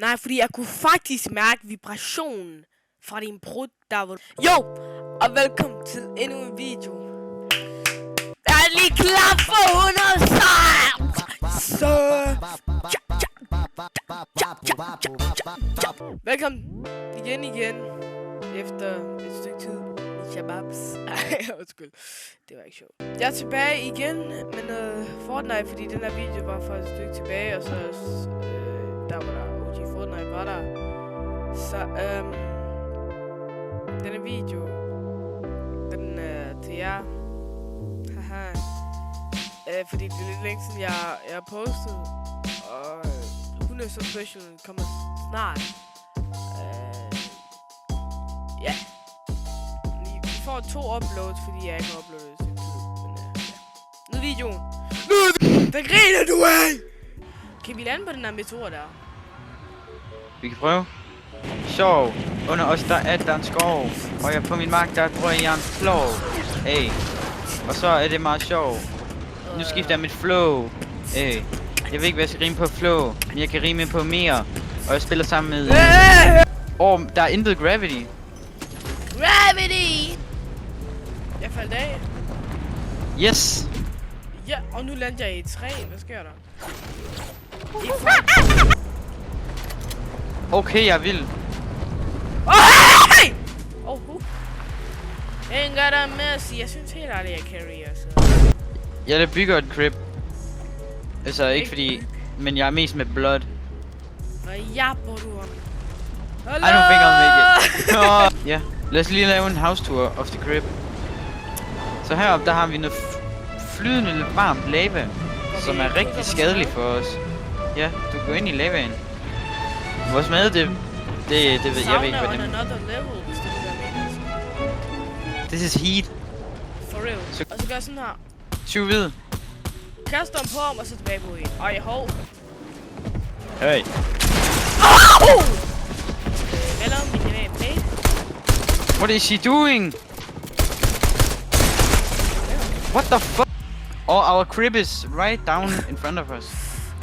Nej, fordi jeg kunne faktisk mærke vibrationen fra din brud, der var... Jo! Og velkommen til endnu en video. Jeg er lige klar for 100 så... Velkommen igen. Efter et stykke tid. Shababs. Ej, undskyld. Det var ikke sjovt. Jeg er tilbage igen med noget Fortnite, fordi den her video var for et stykke tilbage, og så der var der OG Fortnite var der. Så denne video, den er til jer. Haha. Fordi det er lidt længe siden jeg har postet, og 100 Special kommer snart. Ja. Jeg får 2 uploads, fordi jeg ikke har uploadet et stykke tid. Men ja. Nyd videoen. Der griner du af! Kan vi lande på den her meteor der? Vi kan prøve. Sjov. Under os der er der en skov. Og jeg på min mark der tror jeg en flov. Hey. Og så er det meget sjov. Nu skifter jeg mit flow. Hey. Jeg ved ikke hvad jeg skal rime på flow. Men jeg kan rime på mere. Og jeg spiller sammen med... der er intet gravity. Gravity! Jeg faldt af. Yes! Ja, og nu lander jeg i et træ. Hvad sker der? Okay, jeg vil. Hey! Ain't got a mercy. Jeg synes helt ærligt, jeg carry, altså. Jeg bygger et crib. Altså ikke fordi... Men jeg er mest med blood. Hvad japper du om? I don't think I'll make it. Ja, lad os lige lave en house tour of the crib. Så heroppe, der har vi noget flydende varmt lava, som er rigtig skadeligt for os. Ja, du går ind i lavaen. Vores mad, det ved jeg ved ikke, hvad det er. This is heat. For real. Og så gør sådan her. 20 hvid. Kaster dem på ham, og så tilbage på en. Ej, hov. Hey. Hello, min name. What is she doing? What the fuck? Oh, our crib is right down in front of us.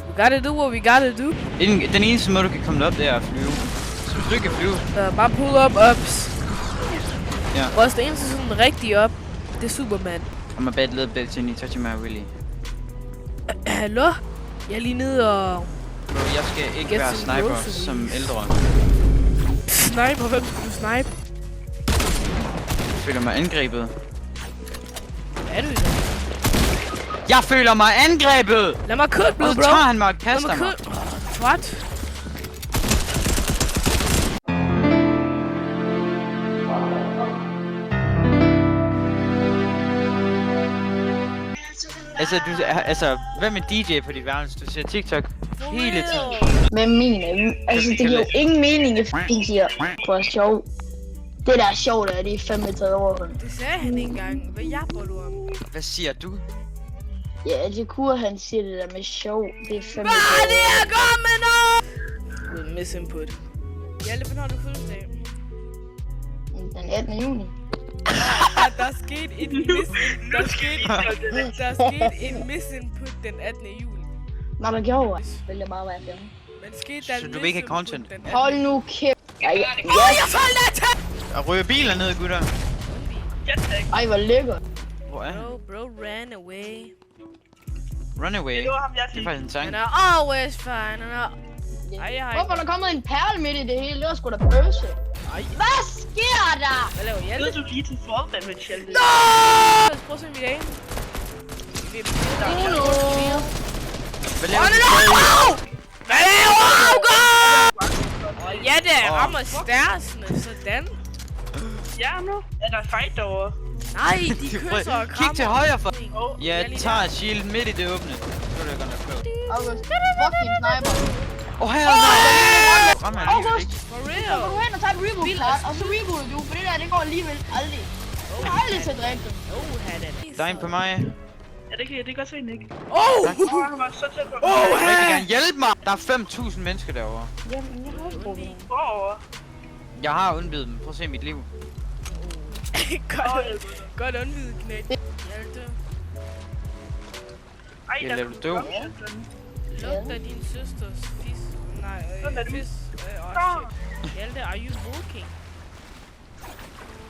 We gotta do what we gotta do. Den eneste måde, du kan komme op, det er at flyve. Så hvis du ikke kan flyve... Bare pull up ups. Ja. Vores det eneste sådan rigtig op, det er Superman. I'm a bad little bitch and you touching my willy. Hallo? Jeg er lige nede og... Bro, jeg skal ikke være sniper som ældre. Sniper? Hvem skal du snipe? Jeg føler mig angrebet. Hvad er du i dag? Jeg føler mig angrebet! Lad mig cut, bro. Og så tager han mig og kaster mig. What? Hvad med DJ på dit værelse? Du ser TikTok hele tiden. Hvad mener altså det giver jo ingen mening, at de siger, hvor er sjov. Det der er sjovt, det er fandme taget over. Det sagde han ikke engang. Hvad japper du om? Hvad siger du? Ja, det kunne han siger det der med sjov. Det er fandme hvad er det, jeg gør med noget? With miss input. Hjalte, hvornår har du fødselsdag? Den 18. juni. Der skete en misinput den 18. juli. Nå, der gjorde jeg. Vil jeg bare være der. Men skete der så du vil ikke have content? Hold nu kæft. Jeg faldt af til! Og ryger biler ned, gutter. Ej, hvor lækkert. Hvor er han? Bro, ran away. Runaway. Det er faktisk en sang. And I always find Hvorfor er der kommet en perle midt i det hele? Det var sgu da bøsse. Hvad sker der? Hvad laver Hjalte? Ved du lige til Fortnite med Hjalte? No! Prøv at se mit aim. Hvad laver du? Hvad laver du? Ja, det rammer stærsene, sådan. Ja, nu er der fight derovre. Nej, de kysser og krammer. Kig til højre for... Ja, tager shield midt i det åbne. Så er det gonna go. August, fucking sniper. Her er August! For real? Så går du hen og tager et reboot card, og så rebooter du, for det der, det går alligevel aldrig. Du har aldrig set rigtigt. Der er en på mig. Ja, det kan godt se en ikke. Han var så tæt på. Jeg vil gerne hjælpe mig! Der er 5.000 mennesker derovre. Jamen, jeg har også problemer. Hvor? Jeg har undvidet dem. Prøv at se mit liv. Godt undvidet, knæk. Hjalte. Ej, Jeg laver døv. Lugter din søsters fis. Nej, Sådan er det. Fizz. Shit. Hjalte, are you walking?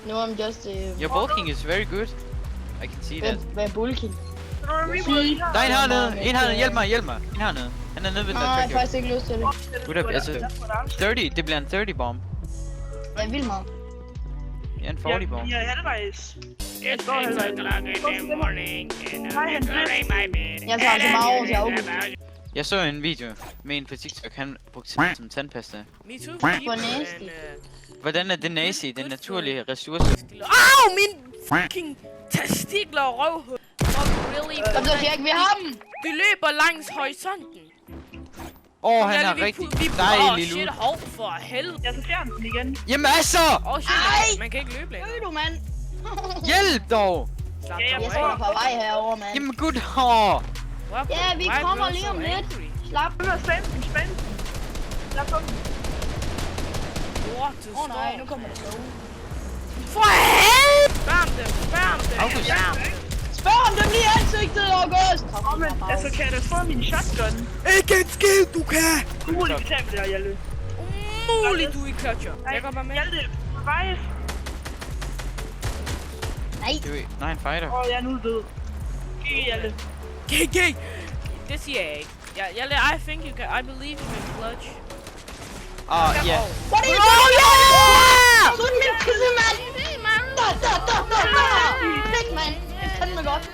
No, I'm just Your bulking is very good. I can see that. hvad bulking. Så nu er der Reaper lige her. Der er en hernede. En hernede. Hjælp mig, hjælp mig. En hernede. Han er nede ved Nej, jeg har tractor. faktisk ikke lyst til det. Gut up, altså 30. Det bliver en 30 bomb. Jeg vil meget. Ja, en 40 bomb. Jeg er halvvejs. Jeg It's står 6 halvvejs. o'clock in the morning, and Hej, I'm Henrik. entering my bed. Jeg tager så meget over til August. Jeg så en video med en på TikTok, han brugte det som tandpasta. Me too. Hvor nasty. Hvordan er det nazi, den naturlige ressource? Au, min fucking testikler og røvhul. Really? Kom så, Jack, vi har dem! Vi løber langs horisonten. Han har rigtig dejlig shit, loot. hov, for helvede. Jeg så fjern den igen. Jamen altså! Shit, man kan ikke løbe længere. Høj du, mand! Hjælp dog! Slap Ja, dig Jeg står der på vej herover, mand. Jamen gud, Ja, vi kommer lige om lidt. Slap. Nu er spændt den. Lad på den. Åh nej, nu kommer det så. For helvede! Spærm dem, spærm dem, August. spærm. Spørg om dem lige i ansigtet, August! Men altså, kan jeg da få min shotgun? Ikke en skid, du kan! Umuligt, vi tager det der, Hjalte. Umuligt, du er i clutcher. Jeg går bare med. Hjalte, revive. Nej. Nej, en fighter. Jeg er nu død. Gik, Hjalte. GG! Det siger jeg ikke. I think you can, I believe you can clutch. Ja. What are you doing? Yeah! Skud min pisse, mand! Da! Pæk, mand! Jeg kan den godt.